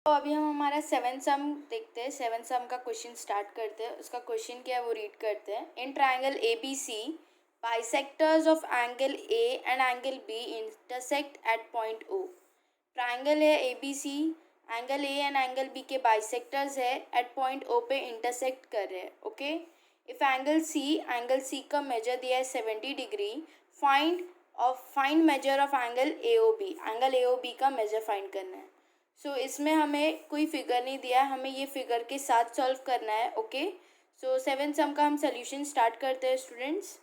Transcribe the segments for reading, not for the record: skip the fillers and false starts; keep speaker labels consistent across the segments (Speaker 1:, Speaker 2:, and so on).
Speaker 1: तो अभी हम हमारा 7th सम देखते हैं। 7th सम का क्वेश्चन स्टार्ट करते हैं। उसका क्वेश्चन क्या है वो रीड करते हैं। In triangle A B C bisectors of angle A and angle B intersect at point O. Triangle है A B C, angle A and angle B के बाइसेक्टर्स है, एट पॉइंट ओ पे intersect कर रहे हैं। Okay, if angle C का major दिया है 70 degree, find measure of angle A O B. Angle A O B का मेजर फाइंड करना है। सो इसमें हमें कोई फिगर नहीं दिया है, हमें ये फिगर के साथ सॉल्व करना है। ओके, सो 7th सम का हम सोल्यूशन स्टार्ट करते हैं स्टूडेंट्स।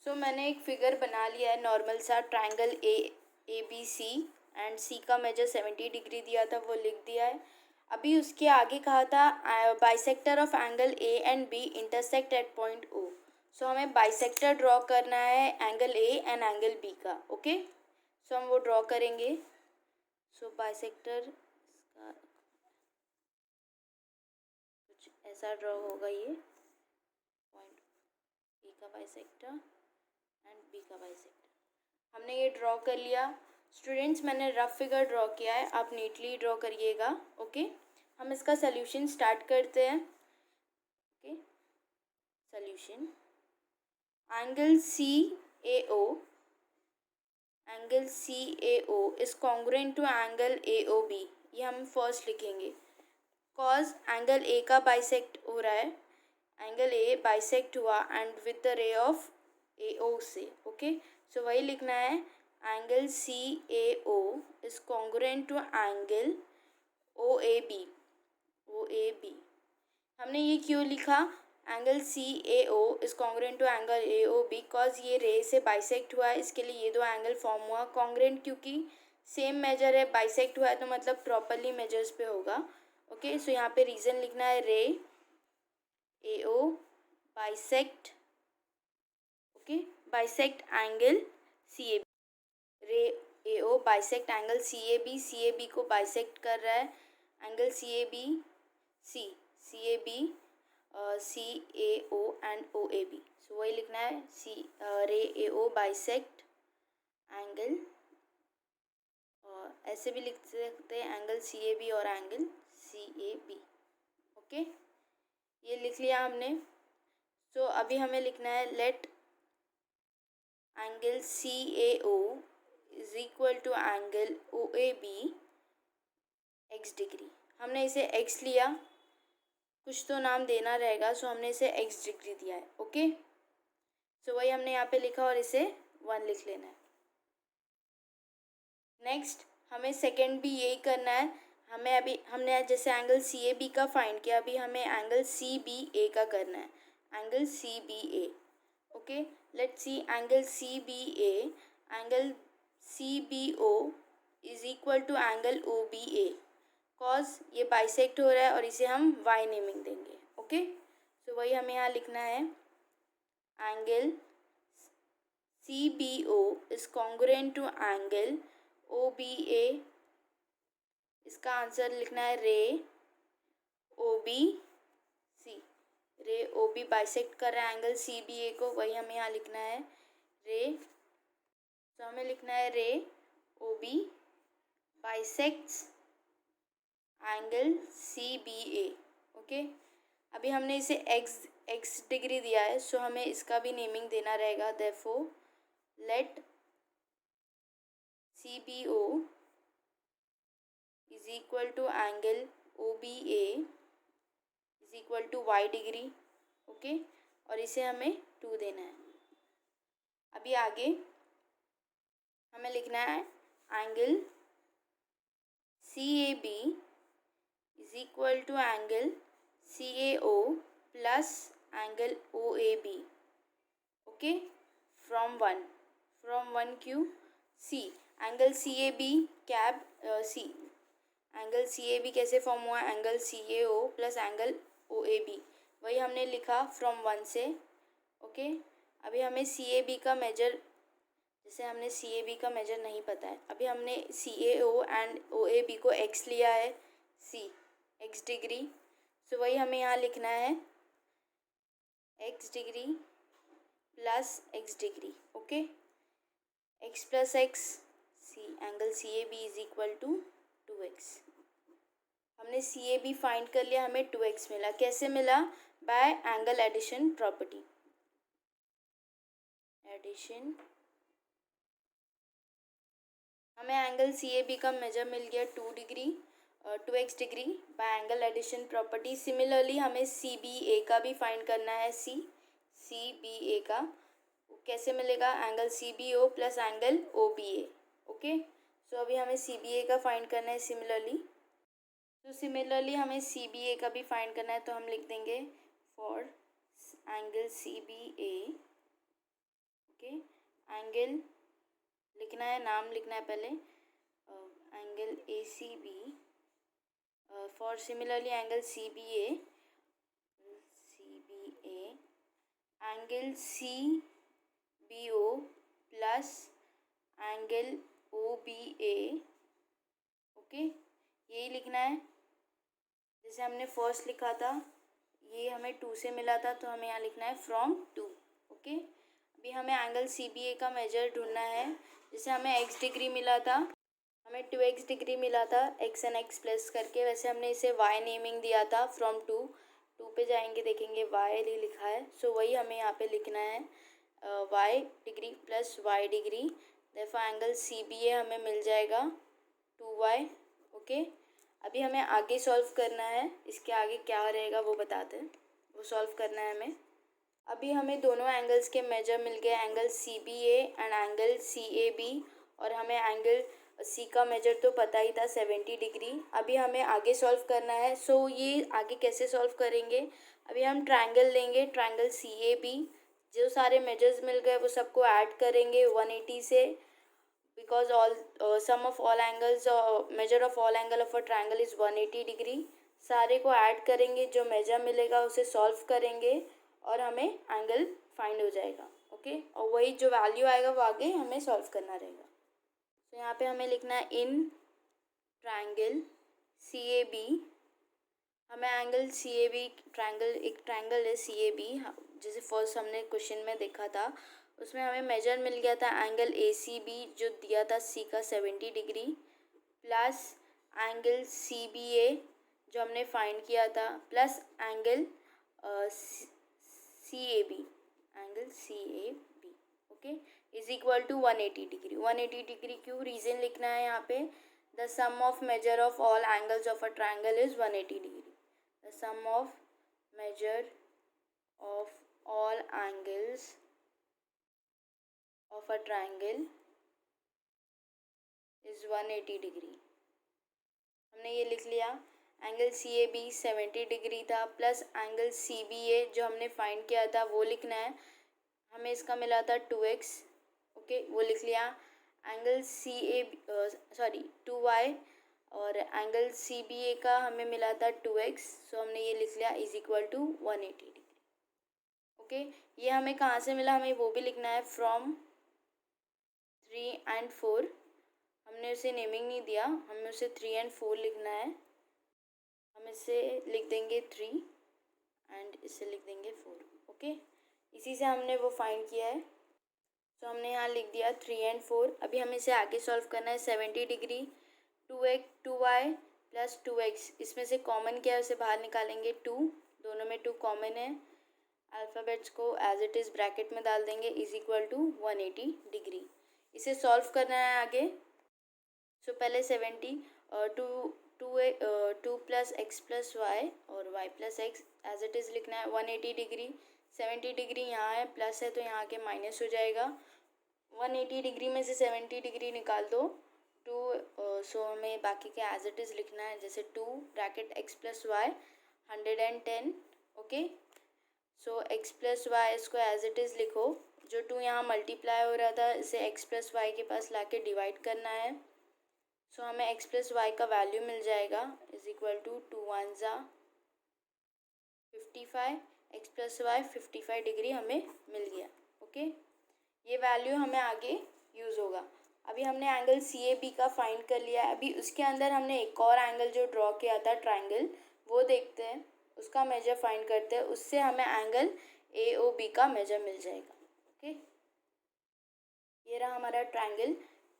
Speaker 1: सो मैंने एक फिगर बना लिया है नॉर्मल सा, triangle A B C and C का मेजर 70 डिग्री दिया था वो लिख दिया है। अभी उसके आगे कहा था bisector of angle A and B intersect at point O. So हमें बाइसेक्टर ड्रॉ करना है angle A and angle B का। ओके, सो हम वो ड्रॉ करेंगे। सो बाइसेक्टर कुछ ऐसा ड्रॉ होगा, ये पॉइंट ए का बाइसेक्टर एंड बी का बाइसेक्टर हमने ये ड्रॉ कर लिया। स्टूडेंट्स मैंने रफ फिगर ड्रॉ किया है, आप नीटली ड्रॉ करिएगा। ओके, हम इसका सोल्यूशन स्टार्ट करते हैं। Okay, solution angle C A O is congruent to angle A O B. ये हम फर्स्ट लिखेंगे। कॉज एंगल ए का बाइसेक्ट हो रहा है, एंगल ए बाइसेक्ट हुआ and with the ray of A O से। ओके, सो वही लिखना है, angle C A O is congruent to angle O A B. हमने ये क्यों लिखा, angle C A O is congruent to angle A O B, cause ये ray से बाइसेक्ट हुआ है, इसके लिए ये दो एंगल फॉर्म हुआ। कॉन्ग्रुएंट क्योंकि सेम मेजर है, बाइसेक्ट हुआ है तो मतलब प्रॉपरली मेजर्स पे होगा। ओके, सो यहाँ पे रीज़न लिखना है, ray A O bisect, okay, bisect angle C A B. Ray A O bisect angle C A B को बाइसेक्ट कर रहा है, angle C A B C A O and O A B. So वही लिखना है, ray A O bisect angle, ऐसे भी लिख सकते हैं एंगल सी ए बी और angle C A B. Okay, ये लिख लिया हमने। सो अभी हमें लिखना है, let angle C A O is equal to angle O A B x degree. हमने इसे एक्स लिया, कुछ तो नाम देना रहेगा, सो हमने इसे एक्स डिग्री दिया है। ओके, सो वही हमने यहाँ पे लिखा और इसे 1 लिख लेना है। नेक्स्ट हमें सेकंड भी यही करना है। हमने जैसे एंगल सी ए बी का फाइंड किया, अभी हमें एंगल सी बी ए का करना है, angle C B A. Okay, let's see angle C B A, angle C B O is equal to angle O B A, cause ये bisect हो रहा है और इसे हम वाई नेमिंग देंगे। ओके, सो वही हमें यहाँ लिखना है, angle C B O is congruent to angle O B A. इसका आंसर लिखना है, रे ओ बी सी। रे ओ बी बाइसेक्ट कर रहा है एंगल सी बी ए को, वही हमें यहाँ लिखना है, रे, तो हमें लिखना है ray O B bisects angle C B A. Okay, अभी हमने इसे एक्स डिग्री दिया है, सो हमें इसका भी नेमिंग देना रहेगा। Therefore let C B O is equal to angle O B A is equal to Y degree. Okay, और इसे हमें 2 देना है। अभी आगे हमें लिखना है, angle C A B is equal to angle C A O plus angle O A B. Okay, from one Q C, angle C A B cab C, angle C A B कैसे form हुआ, angle C A O plus angle O A B, वही हमने लिखा from 1 से। Okay, अभी हमें सी A B का major, जैसे हमने सी ए बी का मेजर नहीं पता है, अभी हमने C A O and O A B को एक्स लिया है, सी एक्स डिग्री, सो वही हमें यहाँ लिखना है, x degree plus x degree. Okay, x plus x, C angle C A B is equal to 2x। हमने सी ए बी फाइंड कर लिया, हमें 2x मिला। कैसे मिला? By angle addition property. Addition, हमें एंगल सी ए बी का measure मिल गया 2x degree by angle addition property. Similarly हमें सी बी ए का भी फाइंड करना है। सी बी ए का कैसे मिलेगा? Angle C B O plus angle O B A. Okay, so अभी हमें सी बी ए का फाइंड करना है सिमिलरली हमें सी बी ए का भी फाइंड करना है, तो हम लिख देंगे for angle C B A. Okay, angle लिखना है, नाम लिखना है पहले, angle A C B for similarly angle C B A angle C B O plus angle O B A. Okay, यही लिखना है जैसे हमने फर्स्ट लिखा था, ये हमें 2 से मिला था, तो हमें यहाँ लिखना है फ्रॉम 2। ओके, अभी हमें एंगल सी बी ए का मेजर ढूंढना है। जैसे हमें x डिग्री मिला था, हमें 2x डिग्री मिला था x एंड x प्लस करके, वैसे हमने इसे y नेमिंग दिया था फ्रॉम 2 पे जाएंगे देखेंगे y ही लिखा है, सो वही हमें यहाँ पे लिखना है y degree plus y degree. देखो एंगल सी बी ए हमें मिल जाएगा 2y। ओके, अभी हमें आगे सॉल्व करना है, इसके आगे क्या रहेगा वो बताते हैं, वो सॉल्व करना है हमें। अभी हमें दोनों एंगल्स के मेजर मिल गए, angle C B A and angle C A B, और हमें एंगल सी का मेजर तो पता ही था 70 डिग्री। अभी हमें आगे सॉल्व करना है, सो ये आगे कैसे सॉल्व करेंगे? अभी हम ट्रायंगल लेंगे, ट्रायंगल सी ए बी, जो सारे मेजर्स मिल गए वो सबको ऐड करेंगे 180 से, because all sum of all angles measure of all angle of a triangle is 180 degree. सारे को ऐड करेंगे, जो मेजर मिलेगा उसे सॉल्व करेंगे और हमें एंगल फाइंड हो जाएगा। ओके, और वही जो वैल्यू आएगा वो आगे हमें सॉल्व करना रहेगा। तो यहाँ पे हमें लिखना है in triangle C A B, हमें एंगल सी ए बी एक ट्रायंगल है सी ए बी, जैसे फर्स्ट हमने क्वेश्चन में देखा था, उसमें हमें मेजर मिल गया था एंगल ए सी बी जो दिया था सी का 70 degree, plus angle C B A जो हमने फाइंड किया था, plus angle C A B, angle C A B. Okay, is equal to 180 degree. 180 degree क्यों? रीजन लिखना है यहाँ पे, the sum of measure of all angles of a triangle is 180 degree. The sum of measure of all angles of a triangle is 180 degree. हमने ये लिख लिया। Angle C A B 70 degree था, plus angle C B A जो हमने find किया था वो लिखना है, हमें इसका मिला था 2x। ओके, वो लिख लिया। एंगल सी ए 2y, और एंगल सी बी ए का हमें मिला था 2x, सो हमने ये लिख लिया is equal to 180 degree. Okay, ये हमें कहाँ से मिला हमें वो भी लिखना है, फ्रॉम 3 एंड 4। हमने उसे नेमिंग नहीं दिया, हमें उसे 3 एंड 4 लिखना है। हम इसे लिख देंगे 3 एंड इसे लिख देंगे 4। ओके, इसी से हमने वो फाइंड किया है, तो हमने यहाँ लिख दिया 3 एंड 4। अभी हमें इसे आगे सॉल्व करना है। 70 डिग्री 2y प्लस 2x, इसमें से कॉमन क्या है उसे बाहर निकालेंगे 2, दोनों में 2 कॉमन है, अल्फ़ाबेट्स को एज इट इज़ ब्रैकेट में डाल देंगे, इज इक्वल टू 180 डिग्री। इसे सॉल्व करना है आगे। सो पहले 70 two plus X plus Y और Y plus X as it is लिखना है। 180 डिग्री 70 डिग्री यहाँ है, प्लस है तो यहाँ के माइनस हो जाएगा। 180 डिग्री में से 70 डिग्री निकाल दो 2, सो हमें बाकी के एज इट इज़ लिखना है, जैसे 2 bracket X plus Y 110। Okay, so X plus Y इसको एज इट इज़ लिखो, जो 2 यहाँ मल्टीप्लाई हो रहा था इसे एक्स प्लस वाई के पास लाके डिवाइड करना है। सो हमें एक्स प्लस वाई का वैल्यू मिल जाएगा इज इक्वल टू 2 1 जा 55, एक्स प्लस वाई 55 डिग्री हमें मिल गया। ओके, ये वैल्यू हमें आगे यूज़ होगा। अभी हमने एंगल सी ए बी का फाइंड कर लिया है। अभी उसके अंदर हमने एक और एंगल जो ड्रॉ किया था ट्रायंगल, वो देखते हैं, उसका मेजर फाइंड करते हैं, उससे हमें एंगल ए ओ बी का मेजर मिल जाएगा। ओके, ये रहा हमारा ट्रायंगल।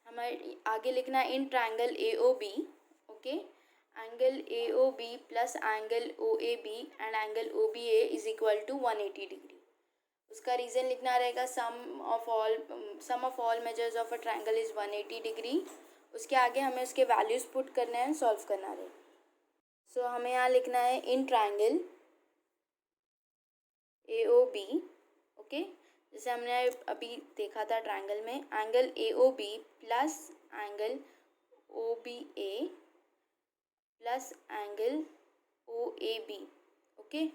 Speaker 1: हमें आगे लिखना है in triangle A O B. Okay, angle AOB plus angle OAB and angle OBA is equal to 180 degree. उसका रीज़न लिखना रहेगा sum of all measures of a triangle is 180 degree. उसके आगे हमें उसके वैल्यूज़ पुट करना है, सॉल्व करना रहेगा। सो हमें यहाँ लिखना है इन ट्रायंगल AOB, ओके, जैसे हमने अभी देखा था ट्रायंगल में, angle AOB plus angle OBA plus angle OAB, okay,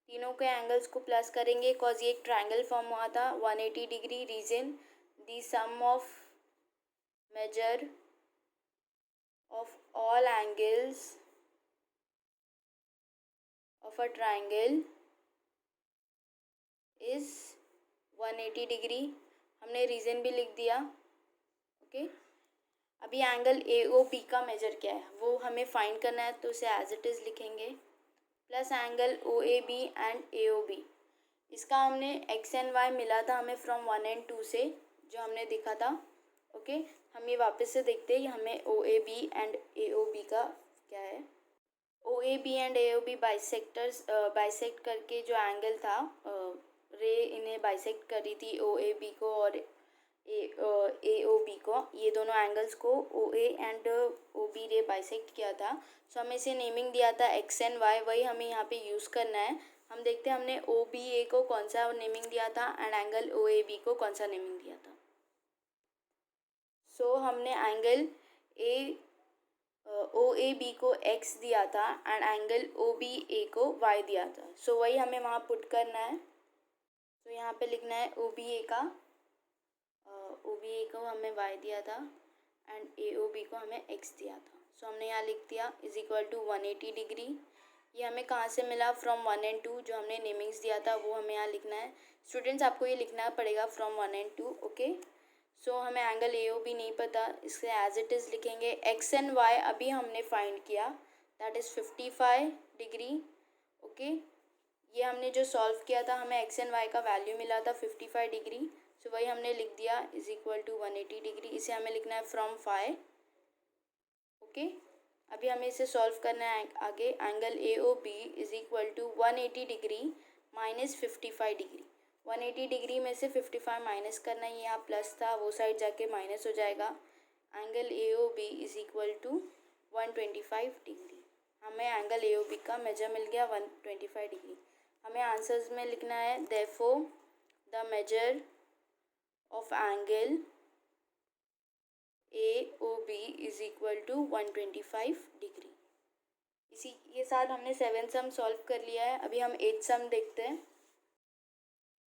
Speaker 1: तीनों के एंगल्स को प्लस करेंगे कॉज ये एक ट्रायंगल फॉर्म हुआ था 180 degree. Reason the sum of measure of all angles of a triangle is 180 degree. हमने रीजन भी लिख दिया, ओके। अभी एंगल AOB का मेजर क्या है वो हमें फाइंड करना है, तो उसे एज इट इज़ लिखेंगे plus angle OAB and AOB। इसका हमने x एंड y मिला था हमें फ्रॉम 1 एंड 2 से, जो हमने देखा था, ओके। हम ये वापस से देखते हैं हमें OAB एंड AOB का क्या है। OAB एंड AOB बाइसेक्ट करके जो एंगल था, रे इन्हें बाइसेक्ट करी थी OAB को और AOB को, ये दोनों एंगल्स को OA एंड OB रे बाइसेक्ट किया था। सो हमें इसे नेमिंग दिया था x एंड y, वही हमें यहाँ पे यूज़ करना है। हम देखते हैं हमने OBA को कौन सा नेमिंग दिया था एंड एंगल OAB को कौन सा नेमिंग दिया था। सो हमने एंगल OAB को x दिया था एंड एंगल OBA को y दिया था। सो वही हमें वहाँ पुट करना है। तो यहाँ पे लिखना है OBA को हमें y दिया था एंड AOB को हमें x दिया था। सो हमने यहाँ लिख दिया इज इक्वल टू 180 डिग्री। ये हमें कहाँ से मिला, फ्रॉम 1 एंड 2, जो हमने नेमिंग्स दिया था वो हमें यहाँ लिखना है। स्टूडेंट्स आपको ये लिखना पड़ेगा फ्रॉम 1 एंड 2, ओके। सो हमें एंगल AOB नहीं पता, इससे एज इट इज़ लिखेंगे। x एंड y अभी हमने फाइंड किया, दैट इज़ 55 डिग्री, ओके। ये हमने जो सॉल्व किया था हमें x एंड y का वैल्यू मिला था 55 डिग्री। सो वही हमने लिख दिया इज इक्वल टू 180 डिग्री। इसे हमें लिखना है फ्रॉम 5, ओके। अभी हमें इसे सॉल्व करना है आगे। Angle AOB is equal to 180 degree minus 55 degree. 180 degree में से 55 माइनस करना है, यहाँ प्लस था वो साइड जाके माइनस हो जाएगा। Angle AOB is equal to 125 degree. हमें एंगल AOB का मेजर मिल गया 125 डिग्री। हमें आंसर्स में लिखना है therefore the measure of angle AOB is equal to 125 degree. इसी के साथ हमने 7 सम सॉल्व कर लिया है। अभी हम 8 सम देखते हैं।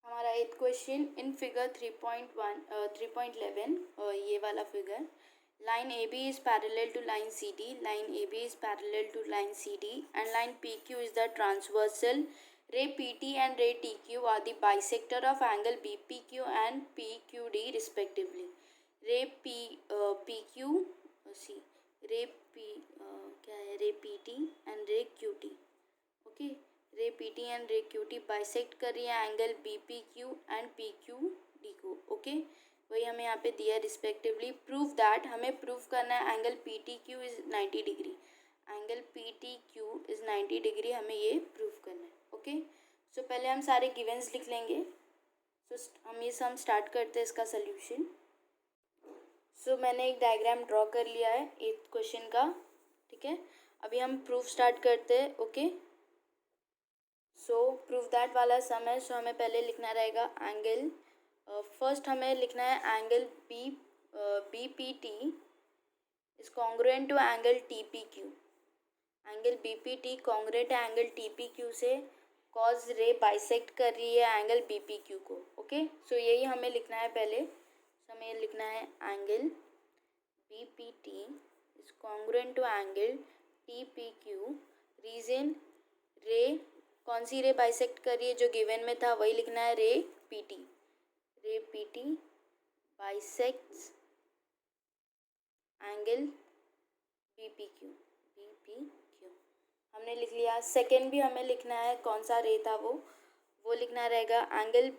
Speaker 1: हमारा 8th क्वेश्चन इन फिगर 3.11, ये वाला figure, line AB is parallel to line CD, line AB is parallel to line CD and line PQ is the transversal. Ray PT and ray TQ are the bisector of angle BPQ and PQD respectively. Ray PQ, see, ray P क्या है, ray PT and ray QT, okay. रे PT and रे QT bisect कर रही है angle BPQ and PQD को, okay. वही हमें यहाँ पे दिया रिस्पेक्टिवली। प्रूव दैट, हमें प्रूव करना है angle PTQ is 90 degree. Angle PTQ is 90 degree, हमें ये प्रूव करना है, ओके। सो पहले हम सारे गिवेंस लिख लेंगे। सो हम ये सम स्टार्ट करते हैं इसका सोल्यूशन। सो मैंने एक डायग्राम ड्रॉ कर लिया है 8th क्वेश्चन का, ठीक है। अभी हम प्रूफ स्टार्ट करते हैं, ओके। सो प्रूव दैट वाला सम है। सो हमें पहले लिखना रहेगा एंगल, फर्स्ट हमें लिखना है angle BPT is congruent to angle TPQ। Angle BPT congruent है एंगल TPQ से, कॉज रे बाइसेक्ट कर रही है एंगल BPQ को, ओके। सो यही हमें लिखना है पहले। सो हमें लिखना है angle BPT is congruent to angle TPQ। Reason, ray कौन सी रे बाइसेक्ट कर रही है, जो गिवन में था वही लिखना है, रे PT। रे PT बाइसेक्ट्स एंगल BPQ। हमने लिख लिया। सेकेंड भी हमें लिखना है, कौन सा रे था वो लिखना रहेगा angle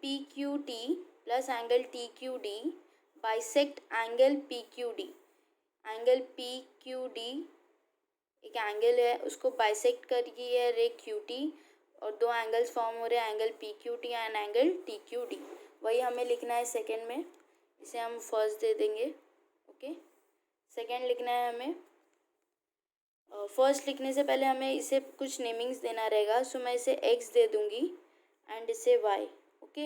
Speaker 1: PQT plus angle TQD bisect angle PQD। Angle P Q D एक एंगल है, उसको बाइसेक्ट कर रही है रे क्यू टी, और दो एंगल्स फॉर्म हो रहे हैं, angle P Q T and angle T Q D. वही हमें लिखना है सेकेंड में, इसे हम फर्स्ट दे देंगे। ओके, सेकेंड लिखना है हमें। फर्स्ट लिखने से पहले हमें इसे कुछ नेमिंग्स देना रहेगा, सो मैं इसे एक्स दे दूँगी एंड इसे Y. Okay,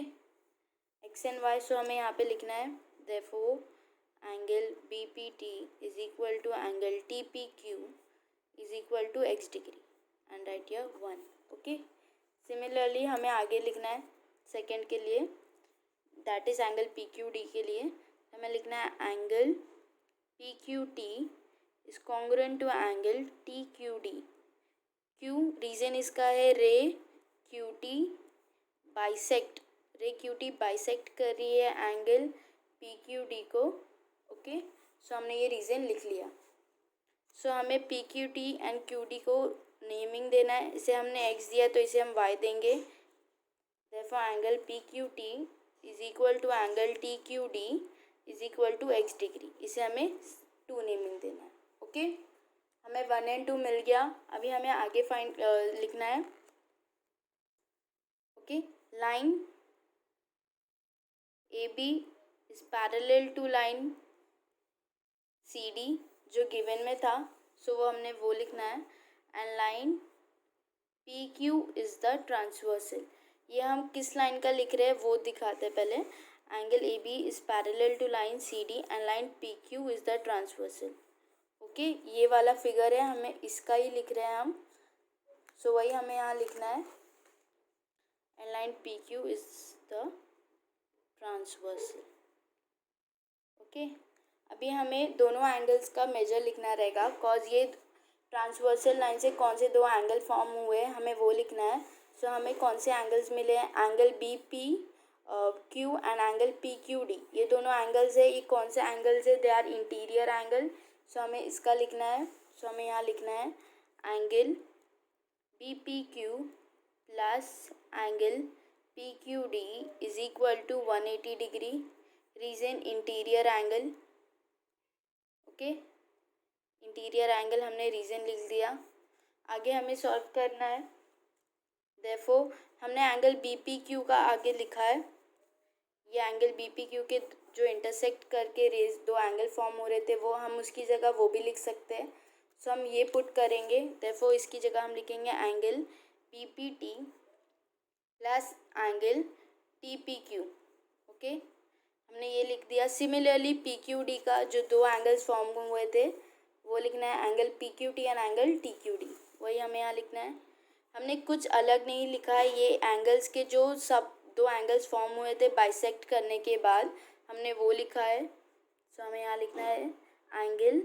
Speaker 1: X and Y. So हमें यहाँ पे लिखना है therefore angle B P T is equal to angle T P Q is equal to x degree and right here 1। Okay, similarly हमें आगे लिखना है सेकेंड के लिए, that is angle P Q D के लिए हमें लिखना है angle P Q T is congruent to angle T Q D. क्यू रीजन इसका है रे क्यू टी बाइसेक्ट, रे क्यू टी बाइसेक्ट कर रही है एंगल पी क्यू डी को। ओके, सो हमने ये रीज़न लिख लिया। सो हमें P Q T and Q D को नेमिंग देना है, इसे हमने एक्स दिया तो इसे हम वाई देंगे। Therefore angle P Q T is equal to angle T Q D is equal to x degree, इसे हमें 2 नेमिंग देना है। ओके, हमें 1 एंड 2 मिल गया। अभी हमें आगे फाइंड लिखना है। Okay, line A B is parallel to line C D जो गिवन में था, सो वो हमने वो लिखना है। And line P Q is the transversal, ये हम किस लाइन का लिख रहे हैं वो दिखाते हैं पहले। Angle A B is parallel to line C D and line P Q is the transversal. Okay, ये वाला फिगर है, हमें इसका ही लिख रहे हैं हम, सो वही हमें यहाँ लिखना है। And line P Q is the transversal. Okay, अभी हमें दोनों एंगल्स का मेजर लिखना रहेगा, कॉज ये ट्रांसवर्सल लाइन से कौन से 2 एंगल फॉर्म हुए हैं हमें वो लिखना है। सो हमें कौन से एंगल्स मिले हैं, angle B P Q and angle P Q D, ये दोनों एंगल्स है। ये कौन से एंगल्स है, they are interior angle, so हमें इसका लिखना है। सो हमें यहाँ लिखना है angle B P Q plus angle P Q D is equal to 180 degree, reason interior angle. Okay, interior angle हमने रीजन लिख दिया। आगे हमें सॉल्व करना है। देयरफॉर हमने एंगल बी पी क्यू का आगे लिखा है, ये एंगल बी पी क्यू के जो इंटरसेक्ट करके रेज 2 एंगल फॉर्म हो रहे थे वो हम उसकी जगह वो भी लिख सकते हैं। सो हम ये पुट करेंगे, देयरफॉर इसकी जगह हम लिखेंगे angle P P T plus angle T P Q. Okay, हमने ये लिख दिया। सिमिलरली पी क्यू डी का जो 2 एंगल्स फॉर्म हुए थे वो लिखना है angle P Q T and angle T Q D, वही हमें यहाँ लिखना है। हमने कुछ अलग नहीं लिखा है, ये एंगल्स के जो सब 2 एंगल्स फॉर्म हुए थे बाइसेक्ट करने के बाद हमने वो लिखा है। सो हमें यहाँ लिखना है angle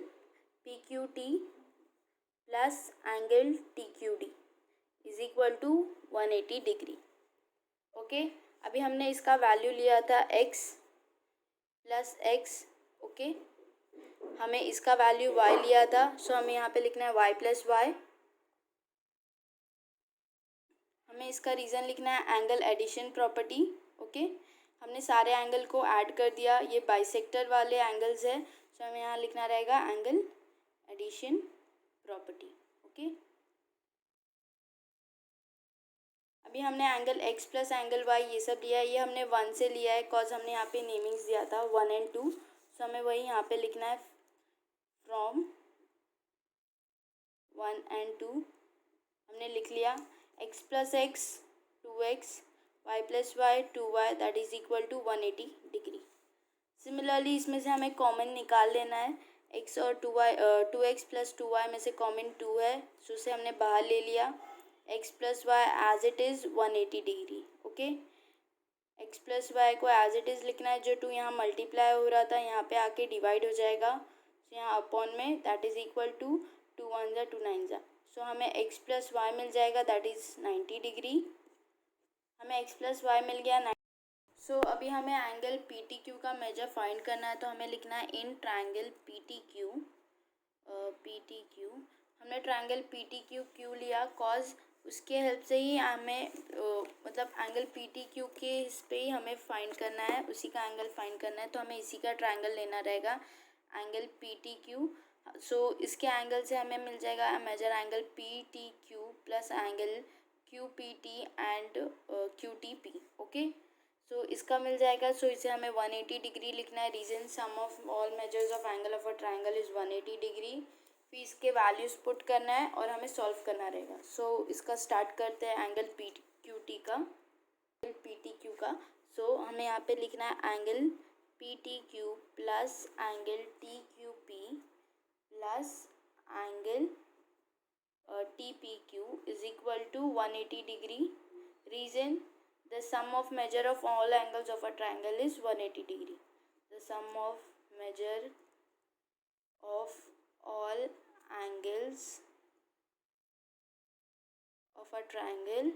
Speaker 1: P Q T plus angle T Q D is equal to 180 degree. Okay, अभी हमने इसका वैल्यू लिया था x प्लस एक्स। ओके, हमें इसका वैल्यू y लिया था, सो हमें यहाँ पे लिखना है y प्लस वाई। हमें इसका रीज़न लिखना है एंगल एडिशन प्रॉपर्टी। ओके, हमने सारे एंगल को ऐड कर दिया, ये बाइसेक्टर वाले एंगल्स है, सो हमें यहाँ लिखना रहेगा एंगल एडिशन प्रॉपर्टी। ओके, अभी हमने angle x plus angle y ये सब लिया है, ये हमने 1 से लिया है कॉज हमने यहाँ पे नेमिंग्स दिया था 1 एंड 2, सो हमें वही यहाँ पे लिखना है फ्रॉम 1 एंड 2। हमने लिख लिया x plus x 2x, y plus y 2y that is equal to 180 degree. Similarly इसमें से हमें कॉमन निकाल लेना है, x और 2x प्लस 2y में से कॉमन 2 है, सो उसे हमने बाहर ले लिया। x plus y as it is 180 degree. Okay, x plus y को एज इट इज़ लिखना है, जो 2 यहाँ मल्टीप्लाई हो रहा था यहाँ पे आके डिवाइड हो जाएगा, सो यहाँ अपॉन में दैट इज़ इक्वल टू 2 1 जा 2 9 जा, सो हमें x प्लस वाई मिल जाएगा दैट इज़ 90 डिग्री। हमें x प्लस वाई मिल गया। सो अभी हमें एंगल पी टी क्यू का मेजर फाइंड करना है, तो हमें लिखना है in triangle P T Q हमने ट्रायंगल पी टी क्यू लिया कॉज उसके हेल्प से ही हमें मतलब एंगल पी टी क्यू के इस पे ही हमें फाइंड करना है, उसी का एंगल फाइंड करना है, तो हमें इसी का ट्रायंगल लेना रहेगा angle P T Q so इसके एंगल से हमें मिल जाएगा measure angle P T Q plus angle Q P T and Q T P. Okay, so इसका मिल जाएगा। सो इसे हमें 180 डिग्री लिखना है। Reason sum of all measures of angle of a triangle is 180 degree. फिर इसके वैल्यूज पुट करना है और हमें सॉल्व करना रहेगा। सो इसका स्टार्ट करते हैं एंगल पी क्यू टी का, पी टी क्यू का। सो हमें यहाँ पे लिखना है angle P T Q plus angle T Q P plus angle T P Q is equal to 180 degree. Reason the sum of measure of all angles of a triangle is 180 degree. The sum of measure of all angles of a triangle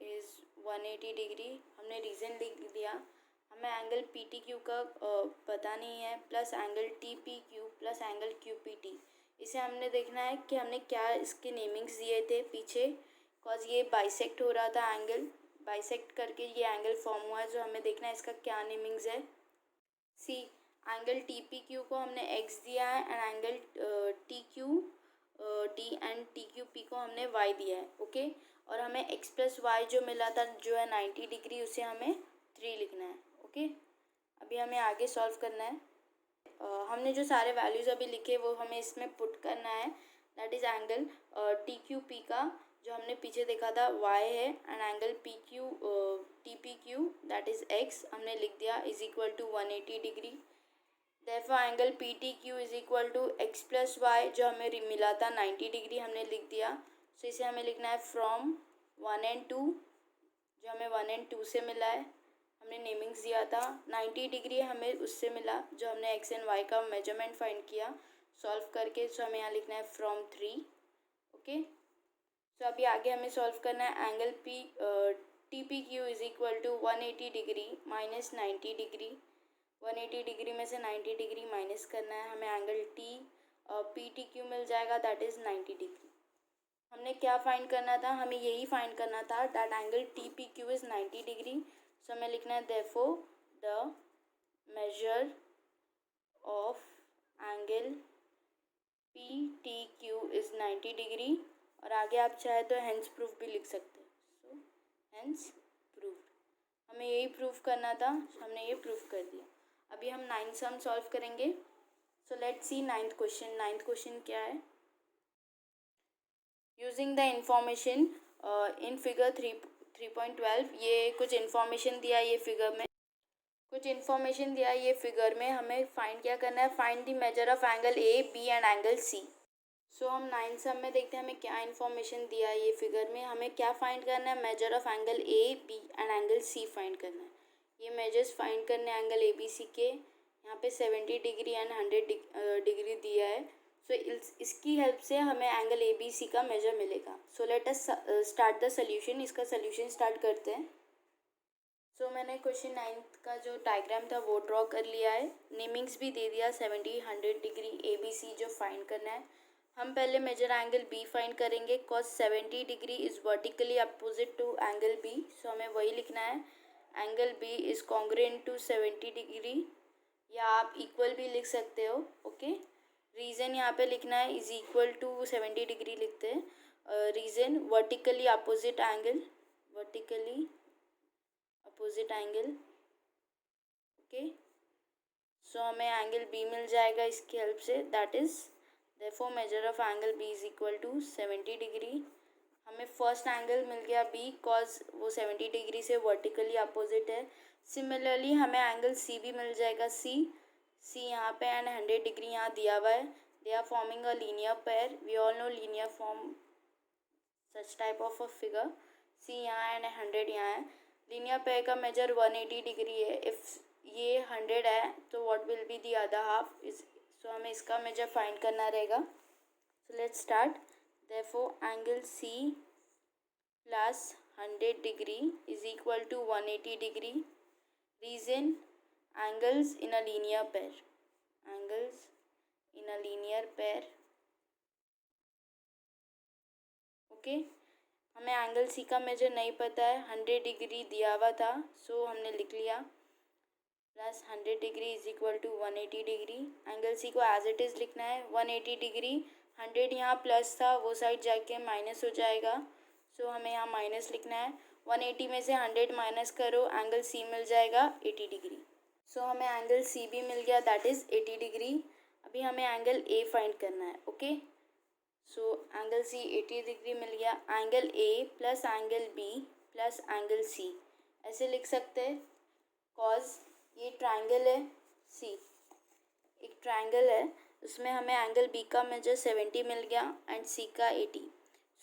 Speaker 1: is 180 degree. हमने reason लिख दिया। हमें angle P T Q का पता नहीं है, plus angle T P Q plus angle Q P T. इसे हमने देखना है कि हमने क्या इसके नेमिंग्स दिए थे पीछे, बिकॉज ये बाइसेक्ट हो रहा था एंगल, बाइसेक्ट करके ये एंगल फॉर्म हुआ है। जो हमें देखना है इसका क्या नेमिंग्स है। सी, एंगल टी पी क्यू को हमने एक्स दिया है and angle T Q T and T Q P को हमने वाई दिया है। ओके, और हमें एक्स प्लस वाई जो मिला था जो है 90 डिग्री, उसे हमें 3 लिखना है। ओके, अभी हमें आगे सॉल्व करना है। हमने जो सारे वैल्यूज़ अभी लिखे वो हमें इसमें पुट करना है। That is angle T Q P का जो हमने पीछे देखा था वाई है and angle P Q T P Q that is x हमने लिख दिया is equal to 180 degree. Therefore angle P T Q is equal to x plus y जो हमें मिला था 90 डिग्री हमने लिख दिया। सो इसे हमें लिखना है फ्रॉम 1 एंड 2, जो हमें 1 एंड 2 से मिला है। हमने नेमिंग्स दिया था 90 डिग्री हमें उससे मिला जो हमने एक्स एंड वाई का मेजरमेंट फाइंड किया सॉल्व करके। सो हमें यहाँ लिखना है फ्रॉम 3। ओके, सो अभी आगे हमें सॉल्व करना है angle P T P Q is equal to 180 degree minus 90 degree. 180 degree में से 90 डिग्री माइनस करना है, हमें angle T P T Q मिल जाएगा दैट इज़ 90 डिग्री। हमने क्या फाइंड करना था, हमें यही फाइंड करना था that angle T P Q is 90 degree. So हमें लिखना है therefore the measure of angle P T Q is 90 degree. और आगे आप चाहे तो हेंस प्रूफ भी लिख सकते हैं। सो हेंस प्रूफ, हमें यही प्रूफ करना था, हमने ये प्रूफ कर दिया। अभी हम 9th सम सॉल्व करेंगे। So let's see 9th question. 9th question क्या है, using the information in figure 3.12। ये कुछ इन्फॉर्मेशन दिया है, ये फिगर में कुछ इन्फॉर्मेशन दिया है। ये फिगर में हमें फाइंड क्या करना है, find the measure of angle A B and angle C. So हम 9th सम में देखते हैं हमें क्या इन्फॉर्मेशन दिया है। ये फिगर में हमें क्या फाइंड करना है, measure of angle A B and angle C find करना है। ये मेजर्स फाइंड करने एंगल ए बी सी के। यहाँ पे 70 डिग्री एंड 100 डिग्री दिया है। सो इसकी हेल्प से हमें एंगल ए बी सी का मेजर मिलेगा। So let us start the solution. इसका सोल्यूशन स्टार्ट करते हैं। सो मैंने क्वेश्चन 9th का जो डायग्राम था वो ड्रॉ कर लिया है, नेमिंग्स भी दे दिया 70 100 डिग्री ए बी सी जो फाइंड करना है। हम पहले मेजर एंगल बी फाइंड करेंगे cause 70 degree is vertically opposite to angle B. So हमें वही लिखना है, angle B is congruent to 70 degree, या आप इक्वल भी लिख सकते हो। ओके, रीज़न यहाँ पे लिखना है इज़ इक्वल टू 70 डिग्री लिखते हैं। Reason vertically opposite angle, vertically opposite angle. Okay, so हमें एंगल बी मिल जाएगा इसकी हेल्प से, that is therefore measure of angle B is equal to 70 degree. हमें फर्स्ट एंगल मिल गया बी कॉज वो 70 डिग्री से वर्टिकली अपोजिट है। सिमिलरली हमें एंगल सी भी मिल जाएगा, सी यहाँ पे एंड 100 डिग्री यहाँ दिया हुआ है। They are forming a linear pair, we all know linear form such type of a figure. C यहाँ एंड 100 यहाँ है। लीनियर पेयर का मेजर 180 डिग्री है। इफ़ ये 100 है तो what will be the other half is, so हमें इसका मेजर फाइंड करना रहेगा। So let's start. Therefore angle C plus 100 degree is equal to 180 degree. Reason angles in a linear pair, angles in a linear pair. Okay, हमें angle सी का measure नहीं पता है, 100 degree दिया हुआ था, सो हमने लिख लिया। Plus 100 degree is equal to 180 degree. Angle C को एज इट इज़ लिखना है 180 डिग्री। 100 यहाँ प्लस था, वो साइड जाके माइनस हो जाएगा, सो हमें यहाँ माइनस लिखना है। 180 में से 100 माइनस करो, एंगल सी मिल जाएगा 80 डिग्री। सो हमें एंगल सी भी मिल गया, दैट इज़ 80 डिग्री। अभी हमें एंगल ए फाइंड करना है, okay. So angle C 80 degree मिल गया। Angle A plus angle B plus angle C, ऐसे लिख सकते हैं। कॉज ये ट्राइंगल है सी, एक ट्राइंगल है, उसमें हमें एंगल बी का मेजर 70 मिल गया एंड सी का 80।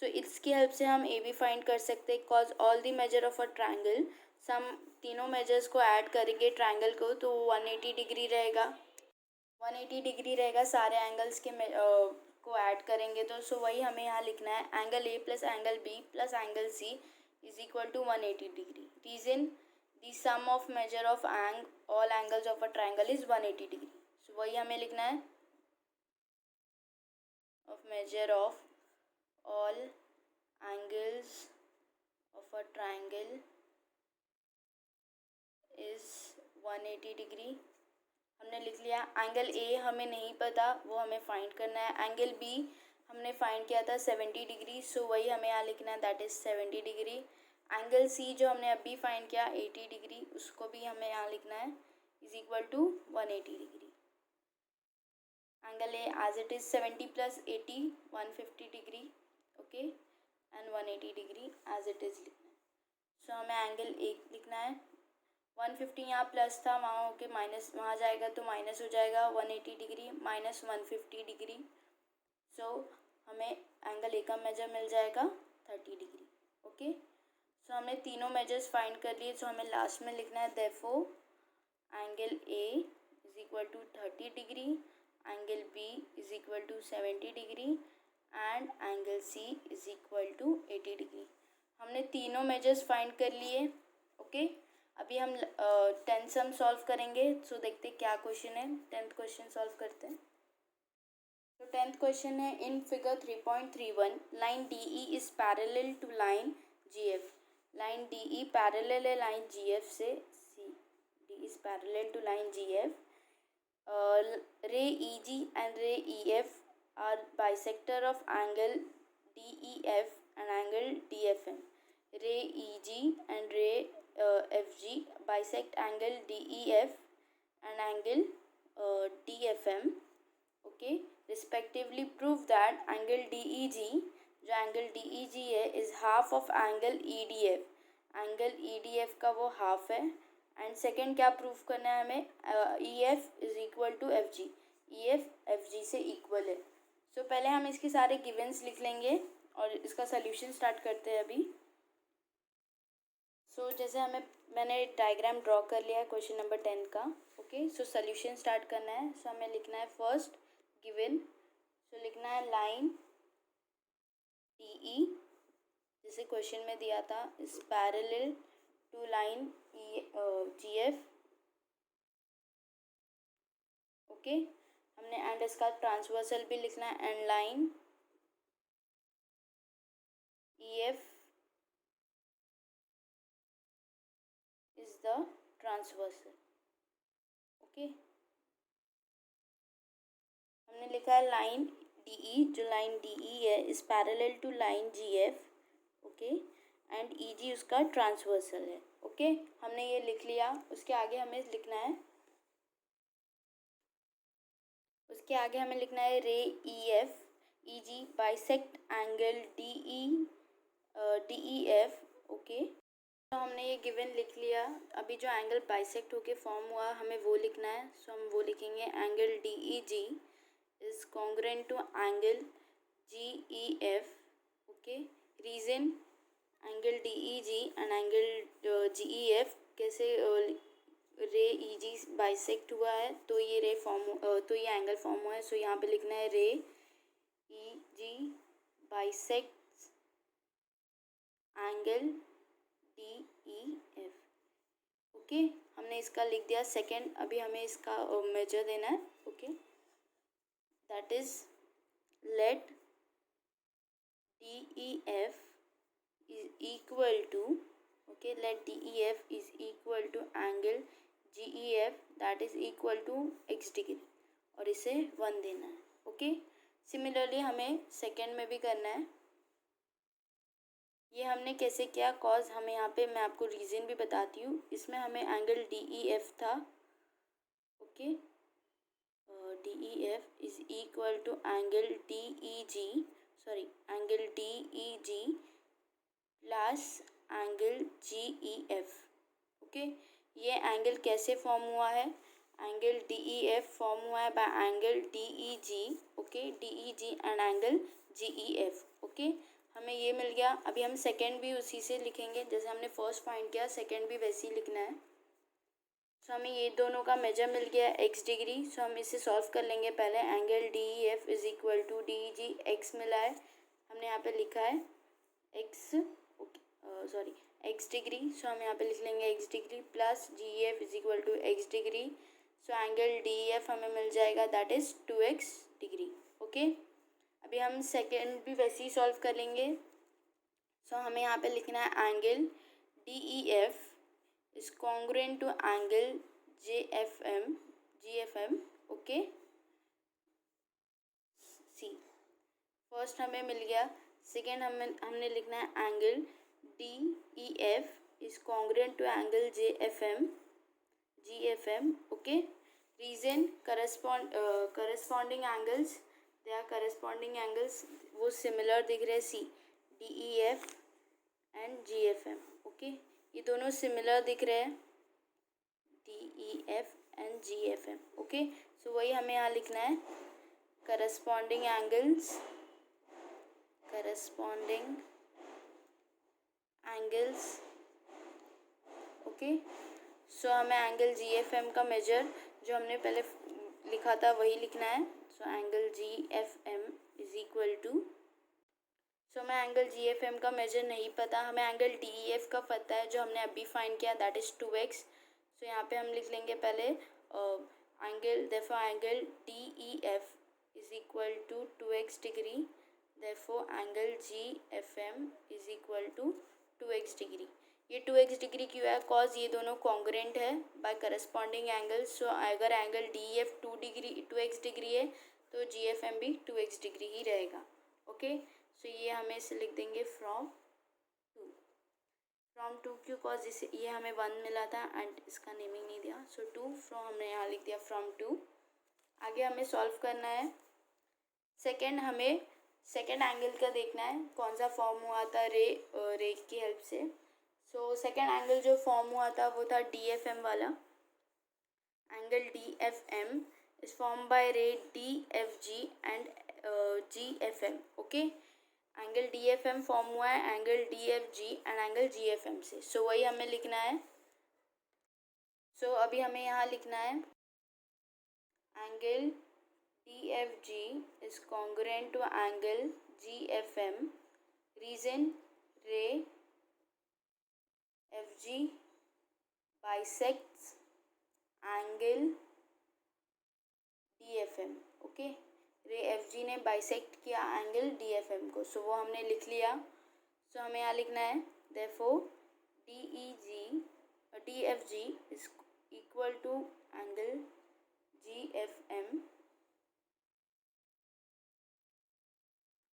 Speaker 1: सो इसकी हेल्प से हम ए भी फाइंड कर सकते हैं। Cause all the measure of a triangle, sum तीनों मेजर्स को ऐड करेंगे ट्राइंगल को, तो 180 डिग्री रहेगा। 180 डिग्री रहेगा सारे एंगल्स के को ऐड करेंगे तो। सो वही हमें यहाँ लिखना है, angle A plus angle B plus angle C is equal to 180 degree. Reason, the sum of measure of all angles of a triangle is 180 degree. So वही हमें लिखना है, of measure of all angles of a triangle is 180 degree. हमने लिख लिया। Angle A हमें नहीं पता, वो हमें फाइंड करना है। एंगल बी हमने फाइंड किया था 70 डिग्री, सो वही हमें यहाँ लिखना है, that is 70 degree. Angle C जो हमने अभी फाइंड किया 80 डिग्री, उसको भी हमें यहाँ लिखना है, is equal to 180 degree. Angle A as it is 70 plus 80 150 degree, okay, and 180 degree as it is लिखना है। सो हमें एंगल ए लिखना है। 150 यहाँ प्लस था, वहाँ होके माइनस, वहाँ जाएगा तो माइनस हो जाएगा। 180 डिग्री माइनस 150 डिग्री, सो हमें एंगल ए का मेजर मिल जाएगा 30 डिग्री, ओके। सो हमने तीनों मेजर्स फाइंड कर लिए, सो हमें लास्ट में लिखना है therefore angle A is equal to 30 degree, angle B is equal to 70 degree and angle C is equal to 80 degree. हमने तीनों मेजर्स फाइंड कर लिए, ओके। अभी हम 10th सम सॉल्व करेंगे, सो देखते क्या क्वेश्चन है। 10th क्वेश्चन सॉल्व करते हैं। तो 10th क्वेश्चन है, in figure 3.31 line D E is parallel to line G F. Line D E parallel है लाइन जी एफ से, C D is parallel to line G F. Ray E G and ray E F are bisector of angle D E F and angle D F M. ray EG and ray FG bisect angle DEF and angle DFM, okay, respectively prove that angle DEG, जो angle DEG है, is half of angle EDF, angle EDF का वो half है। And second क्या proof करना है हमें, EF is equal to FG, EF FG से इक्वल है। सो पहले हम इसके सारे गिवेंस लिख लेंगे और इसका सोल्यूशन स्टार्ट करते हैं अभी। सो जैसे मैंने डायग्राम ड्रॉ कर लिया है क्वेश्चन नंबर 10 का, ओके। सो सोल्यूशन स्टार्ट करना है। सो हमें लिखना है फर्स्ट गिवन, सो लिखना है लाइन डी ई, जैसे क्वेश्चन में दिया था, is parallel to line G F, okay. हमने एंड इसका ट्रांसवर्सल भी लिखना है, and line E F is the transversal, okay. हमने लिखा है लाइन डी ई, जो लाइन डी ई है is parallel to line G F, okay, and E G उसका ट्रांसवर्सल है, ओके। हमने ये लिख लिया। उसके आगे हमें लिखना है, ray E F E G bisect angle D E F, okay. तो हमने ये गिवन लिख लिया। अभी जो एंगल बाइसेक्ट होके फॉर्म हुआ हमें वो लिखना है। सो हम वो लिखेंगे, angle D E G is congruent to angle G E F, okay. Reason, angle D E G and angle G E F कैसे रे ई जी बाइसेक्ट हुआ है तो ये तो ये एंगल फॉर्म हुआ है। सो यहाँ पे लिखना है ray E G bisect angle D E F, okay. हमने इसका लिख दिया। सेकेंड, अभी हमें इसका मेजर देना है, okay. That is let D E F is equal to, okay, let D E F is equal to angle GEF that is equal to x degree और इसे 1 देना है। ओके, सिमिलरली हमें सेकेंड में भी करना है। ये हमने कैसे किया, कॉज हमें यहाँ पे मैं आपको रीज़न भी बताती हूँ। इसमें हमें एंगल DEF था। Okay, DEF is equal to angle angle DEG plus angle GEF। Okay, ये एंगल कैसे फॉर्म हुआ है, एंगल DEF फॉर्म हुआ है by angle DEG। Okay, DEG and angle GEF। Okay, हमें ये मिल गया। अभी हम सेकेंड भी उसी से लिखेंगे, जैसे हमने फर्स्ट फाइंड किया सेकेंड भी वैसे ही लिखना है। सो हमें ये दोनों का मेजर मिल गया x डिग्री। सो हम इसे सॉल्व कर लेंगे। पहले angle DEF is equal to DEG, x मिला है, हमने यहाँ पे लिखा है x, x डिग्री। सो हम यहाँ पे लिख लेंगे x degree plus GEF is equal to x degree. So angle DEF हमें मिल जाएगा that is 2x degree. Okay, अभी हम सेकेंड भी वैसे ही सॉल्व कर लेंगे। सो हमें यहाँ पे लिखना है angle DEF is congruent to angle GFM। Okay, see first हमें मिल गया। सेकेंड हमने लिखना है angle DEF is congruent to angle GFM। Okay, reason corresponding angles, they are corresponding angles, वो सिमिलर दिख रहे हैं। See DEF and GFM। Okay, ये दोनों सिमिलर दिख रहे हैं, DEF and GFM। Okay, so वही हमें यहाँ लिखना है, करस्पॉन्डिंग एंगल्स। ओके, सो हमें एंगल GFM का मेजर जो हमने पहले लिखा था वही लिखना है। So angle GFM is equal to, so हमें एंगल GFM का मेजर नहीं पता, हमें एंगल DEF का पता है जो हमने अभी फाइंड किया, दैट इज 2x। सो यहाँ पे हम लिख लेंगे पहले angle, therefore angle DEF is equal to 2x degree, therefore angle GFM is equal to 2x degree. ये 2x डिग्री क्यों है, कॉज ये दोनों कॉन्ग्रुएंट है बाय करस्पॉन्डिंग एंगल्स। सो अगर एंगल DEF 2x डिग्री है तो GFM भी 2x डिग्री ही रहेगा। ओके, सो ये हमें इसे लिख देंगे फ्रॉम टू क्यों, कॉज इसे ये हमें 1 मिला था एंड इसका नेमिंग नहीं दिया। सो 2 फ्रॉम हमने यहाँ लिख दिया फ्रॉम 2। आगे हमें सॉल्व करना है। सेकेंड, हमें सेकेंड एंगल का देखना है कौन सा फॉर्म हुआ था रे की हेल्प से। सो सेकेंड एंगल जो फॉर्म हुआ था वो था DFM वाला। Angle DFM is form by रे DFG and GFM। Okay, angle DFM form हुआ है angle DFG and angle GFM से। सो वही हमें लिखना है। सो अभी हमें यहाँ लिखना है angle DFG is congruent to angle GFM। Reason, ray FG bisects angle DFM। Okay, ray FG ने बाइसेक्ट किया एंगल DFM को। सो वो हमने लिख लिया। सो हमें यहाँ लिखना है therefore DFG is equal to angle GFM।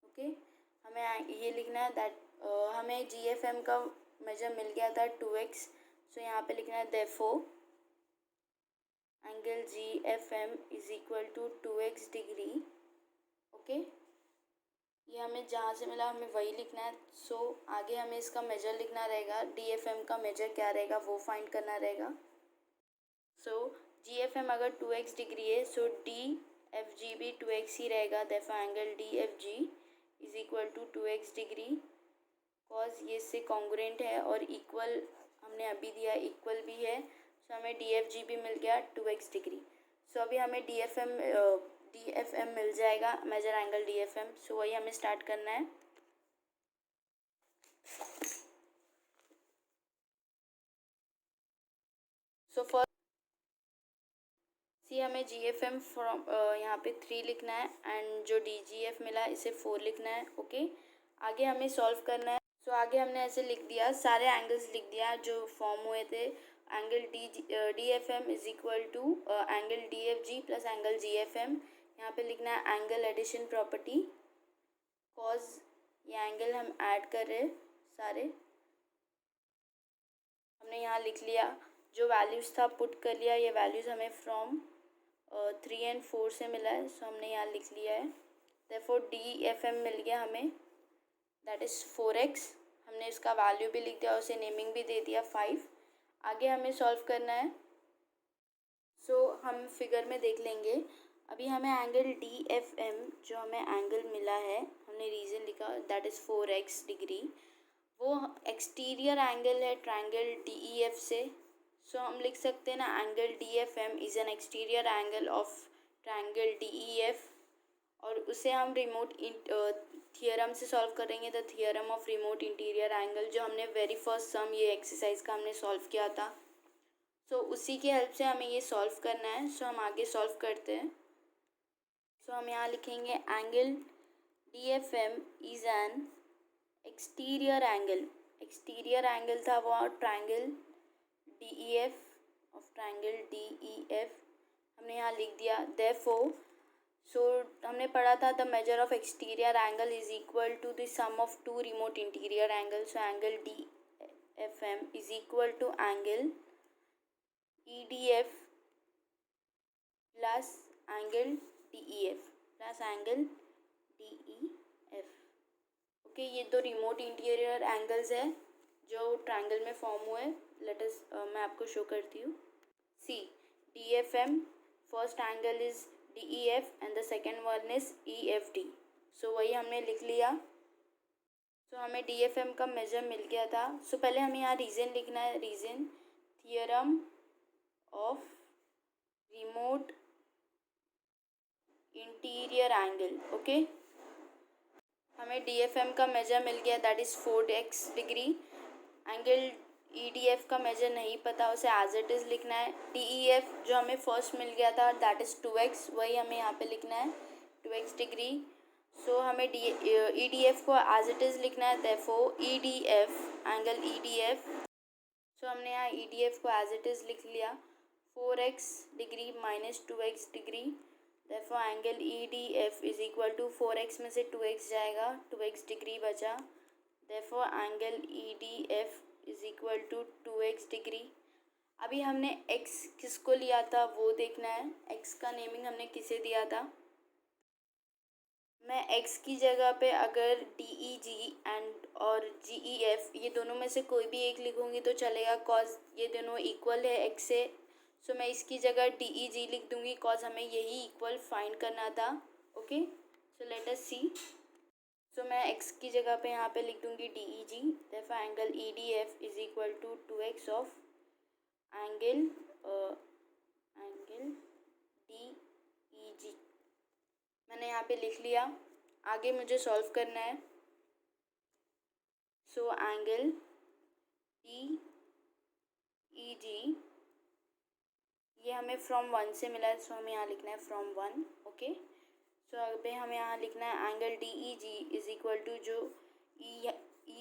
Speaker 1: Okay, हमें ये लिखना है दैट हमें GFM का मेजर मिल गया था 2x। सो यहाँ पे लिखना है therefore angle GFM is equal to 2x degree. Okay, ये हमें जहाँ से मिला हमें वही लिखना है। सो आगे हमें इसका मेजर लिखना रहेगा, DFM का मेजर क्या रहेगा वो फाइंड करना रहेगा। सो GFM अगर 2x डिग्री है सो DFG भी 2x ही रहेगा, therefore angle DFG is equal to 2x degree, cause ये इससे कॉन्ग्रुएंट है और इक्वल हमने अभी दिया, इक्वल भी है। सो हमें DFG भी मिल गया 2x डिग्री। सो अभी हमें DFM मिल जाएगा, मेजर एंगल DFM। सो वही हमें स्टार्ट करना है। सो फर्स्ट सी हमें GFM फ्रॉम यहाँ पे 3 लिखना है एंड जो DGF मिला है इसे 4 लिखना है। ओके, आगे हमें सॉल्व करना है। सो आगे हमने ऐसे लिख दिया, सारे एंगल्स लिख दिया जो फॉर्म हुए थे angle D F M is equal to angle D F G plus angle G F M. यहाँ पे लिखना है एंगल एडिशन प्रॉपर्टी, कॉज ये एंगल हम ऐड कर रहे हैं सारे, हमने यहाँ लिख लिया। जो वैल्यूज़ था पुट कर लिया, ये वैल्यूज़ हमें फ्रॉम 3 and 4 से मिला है, सो हमने यहाँ लिख लिया है। देयरफॉर डी एफ एम मिल गया हमें, दैट इज़ 4x। हमने इसका वैल्यू भी लिख दिया, उसे नेमिंग भी दे दिया 5। आगे हमें सॉल्व करना है, सो हम फिगर में देख लेंगे। अभी हमें एंगल डी एफ एम जो हमें एंगल मिला है, हमने रीज़न लिखा दैट इज़ 4x डिग्री, वो एक्सटीरियर एंगल है ट्रायंगल डी ई एफ से। सो हम लिख सकते हैं ना, angle D F M is an exterior angle of triangle D E F, और उसे हम रिमोट थियरम से सॉल्व करेंगे, the theorem of remote interior angle, जो हमने वेरी फर्स्ट सम ये एक्सरसाइज का हमने सॉल्व किया था। सो उसी की हेल्प से हमें ये सॉल्व करना है। सो हम आगे सॉल्व करते हैं। सो हम यहाँ लिखेंगे angle D F M is an exterior angle. Exterior angle था वो triangle D E F, of triangle D E F, हमने यहाँ लिख दिया। देयरफॉर सो हमने पढ़ा था the measure of exterior angle is equal to the sum of two remote interior angle. So angle D F M is equal to angle E D F plus angle D E F plus angle D E F. Okay, ये दो remote interior angles है जो triangle में form हुए। मैं आपको show करती हूँ। C D F M, first angle is D E F and the second one is E F D. So वही हमने लिख लिया। सो हमें डी एफ एम का मेजर मिल गया था। सो पहले हमें यहाँ रीज़न लिखना है, reason theorem of remote interior angle. Okay, हमें डी एफ एम का मेजर मिल गया, that is 4x degree. Angle E D F का मेजर नहीं पता, उसे एज इट इज़ लिखना है। डी ई एफ जो हमें फर्स्ट मिल गया था दैट इज़ 2x, वही हमें यहाँ पे लिखना है 2x डिग्री। सो हमें ई डी एफ को एज इट इज़ लिखना है, therefore E D F, angle E D F. So हमने यहाँ ई डी एफ को एज इट इज़ लिख लिया, 4x degree minus 2x degree. Therefore angle E D F is equal to 4x में से 2x जाएगा, 2x डिग्री बचा। Therefore angle E D F is equal to 2x degree. अभी हमने x किसको लिया था वो देखना है। x का नेमिंग हमने किसे दिया था। मैं x की जगह पे अगर डी ई जी एंड और जी ई एफ, ये दोनों में से कोई भी एक लिखूँगी तो चलेगा, कॉज ये दोनों इक्वल है x से। सो मैं इसकी जगह डी ई जी लिख दूँगी, कॉज हमें यही इक्वल फाइंड करना था। ओके, सो लेट अस सी। सो मैं x की जगह पे यहाँ पे लिख दूँगी D E G. Therefore angle E D F is equal to 2x of angle D E G. मैंने यहाँ पे लिख लिया। आगे मुझे सॉल्व करना है। सो एंगल डी ई जी ये हमें फ्रॉम 1 से मिला है, सो हमें यहाँ लिखना है फ्रॉम 1। ओके, सो अभी हमें यहाँ लिखना है angle D E G is equal to जो ई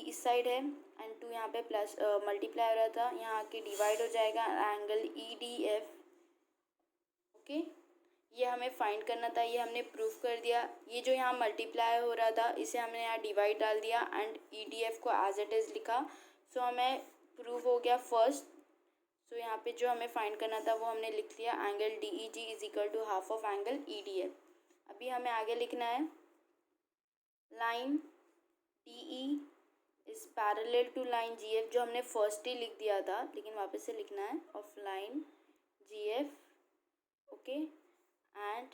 Speaker 1: इस साइड है एंड 2 यहाँ पे प्लस मल्टीप्लाई हो रहा था, यहाँ आके डिवाइड हो जाएगा, angle E D F. Okay, ये हमें फाइंड करना था, ये हमने प्रूफ कर दिया। ये जो यहाँ मल्टीप्लाई हो रहा था इसे हमने यहाँ डिवाइड डाल दिया एंड ई डी एफ को एज इट इज़ लिखा। सो हमें प्रूफ हो गया फर्स्ट। सो यहाँ पे जो हमें फाइंड करना था वो हमने लिख लिया, angle D E G is equal to half of angle E D F. अभी हमें आगे लिखना है line D E is parallel to line G F, जो हमने फर्स्ट ही लिख दिया था लेकिन वापस से लिखना है, of line G F. Okay, and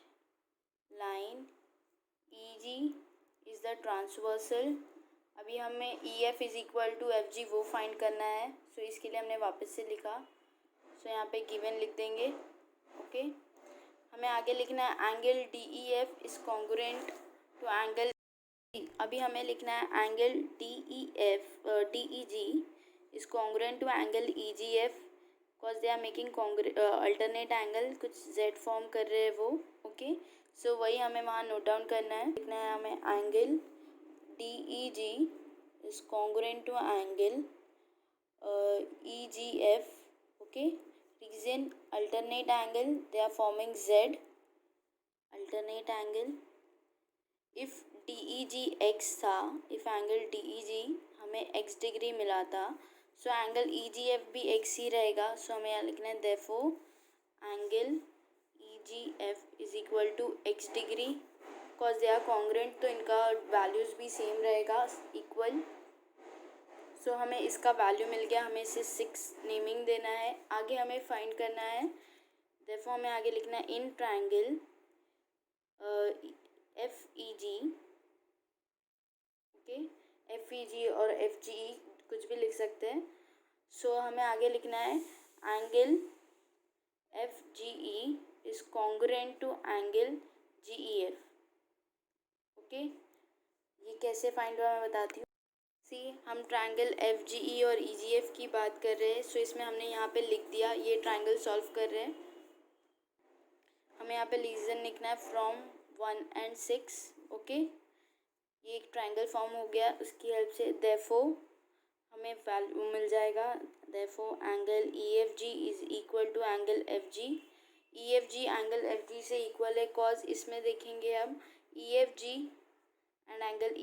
Speaker 1: line E G is the transversal. अभी हमें E F is equal to F G वो फाइंड करना है। सो इसके लिए हमने वापस से लिखा, सो यहाँ पे गिवन लिख देंगे। ओके, हमें आगे लिखना है angle D E F is congruent to angle. अभी हमें लिखना है angle D E G is congruent to angle E G F, because they are making alternate angle, कुछ जेड फॉर्म कर रहे हैं वो। ओके, सो वही हमें वहाँ नोट डाउन करना है। लिखना है हमें angle D E G is congruent to angle E G F. Okay, reason alternate angle, they are forming Z, alternate angle. If DEG x था, इफ़ एंगल DEG हमें x डिग्री मिला था, so angle EGF भी x ही रहेगा. So हमें यहाँ लिखना है therefore angle EGF is equal to x degree. Because they are congruent, तो इनका वैल्यूज़ भी सेम रहेगा, इक्वल. सो हमें इसका वैल्यू मिल गया. हमें इसे 6 नेमिंग देना है. आगे हमें फाइंड करना है, therefore हमें आगे लिखना है in triangle FEG. Okay, FEG और FGE कुछ भी लिख सकते हैं. सो हमें आगे लिखना है angle FGE is congruent to angle GEF. Okay, ये कैसे फाइंड हुआ मैं बताती हूँ. सी, हम ट्राइंगल FGE और EGF की बात कर रहे हैं. सो इसमें हमने यहाँ पे लिख दिया, ये ट्राइंगल सॉल्व कर रहे हैं. हमें यहाँ पे रीजन लिखना है फ्रॉम 1 and 6. ओके, ये एक ट्राइंगल फॉर्म हो गया. उसकी हेल्प से therefore हमें वैल्यू मिल जाएगा. therefore angle EFG is equal to angle FG. EFG angle FG से इक्वल है, कॉज इसमें देखेंगे हम EFG and angle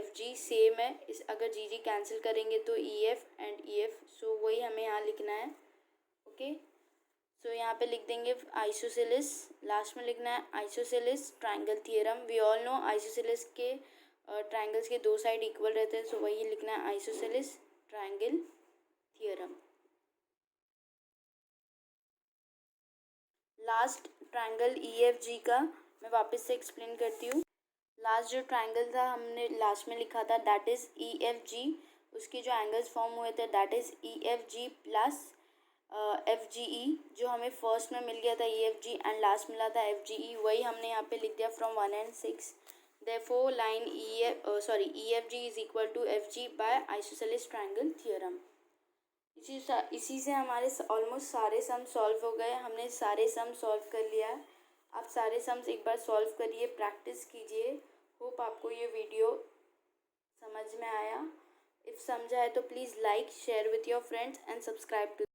Speaker 1: FG same है. इस अगर GG कैंसिल करेंगे तो EF एंड EF. सो वही हमें यहाँ लिखना है. ओके, सो यहाँ पे लिख देंगे आइसोसेलेस. लास्ट में लिखना है isosceles triangle theorem. We all know isosceles के ट्राइंगल्स के दो साइड इक्वल रहते हैं. सो वही लिखना है isosceles triangle theorem. Last triangle EFG का मैं वापस से एक्सप्लेन करती हूँ. लास्ट जो ट्राइंगल था हमने लास्ट में लिखा था दैट इज़ EFG. उसके जो एंगल्स फॉर्म हुए थे that is EFG plus FGE. जो हमें फर्स्ट में मिल गया था EFG एंड लास्ट मिला था FGE, वही हमने यहाँ पे लिख दिया from 1 and 6. therefore line EFG is equal to FG by isosceles triangle theorem. इसी से हमारे ऑलमोस्ट सारे सम सॉल्व हो गए. हमने सारे सम सॉल्व कर लिया. आप सारे सम्स एक बार सॉल्व करिए, प्रैक्टिस कीजिए. होप आपको ये वीडियो समझ में आया. इफ़ समझा है तो please like, share with your friends and subscribe to